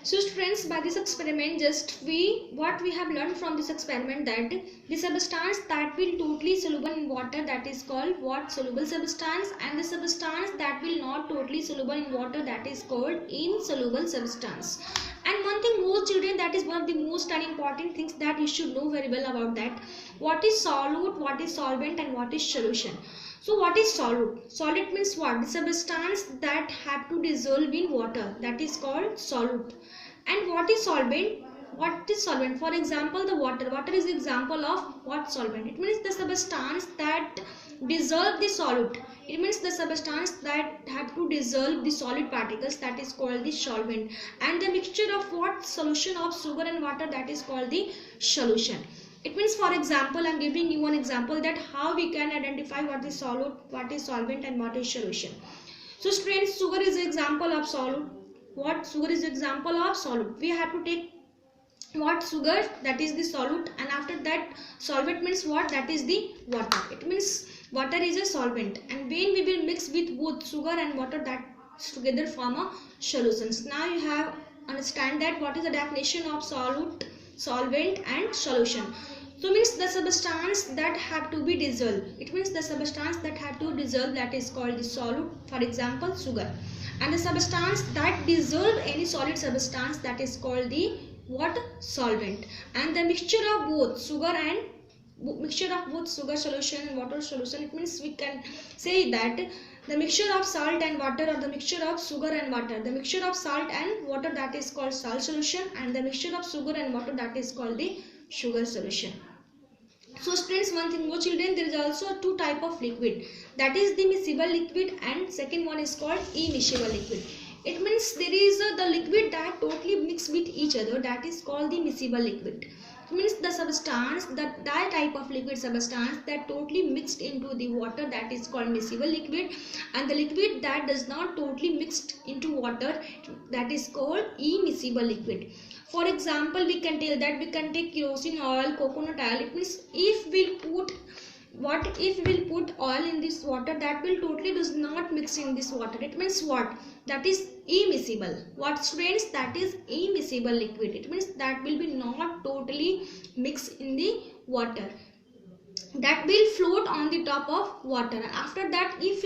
So friends, by this experiment, what we have learned from this experiment, that the substance that will totally soluble in water, that is called what? Soluble substance, and the substance that will not totally soluble in water, that is called insoluble substance. And one thing more children, that is one of the most and important things that you should know very well about that. What is solute, what is solvent, and what is solution. So what is solute? Solute means what? The substance that have to dissolve in water, that is called solute. And what is solvent? What is solvent? For example, the water. Water is the example of what? Solvent. It means the substance that dissolve the solute. It means the substance that have to dissolve the solid particles, that is called the solvent. And the mixture of what? Solution of sugar and water, that is called the solution. It means, for example, I am giving you one example that how we can identify what is solute, what is solvent, and what is solution. So students, sugar is an example of solute. What? Sugar is an example of solute. We have to take what? Sugar, that is the solute, and after that solvent means what? That is the water. It means water is a solvent, and when we will mix with both sugar and water, that together form a solutions. Now you have understand that what is the definition of solute, solvent, and solution. So means the substance that have to be dissolved. It means the substance that have to dissolve, that is called the solute. For example, sugar. And the substance that dissolve any solid substance, that is called the what? Solvent. And the mixture of both sugar solution and water solution, it means we can say that the mixture of salt and water, or the mixture of sugar and water, the mixture of salt and water, that is called salt solution, and the mixture of sugar and water, that is called the sugar solution. So students, one thing more children, there is also two type of liquid, that is the miscible liquid, and second one is called immiscible liquid. It means there is the liquid that totally mix with each other, that is called the miscible liquid. It means the substance, that type of liquid substance that totally mixed into the water, that is called miscible liquid, and the liquid that does not totally mixed into water, that is called immiscible liquid. For example, we can tell that we can take kerosene oil, coconut oil. It means if we'll put oil in this water, that will totally does not mix in this water. It means what? That is immiscible. What students? That is immiscible liquid. It means that will be not totally mixed in the water. That will float on the top of water. And after that, if we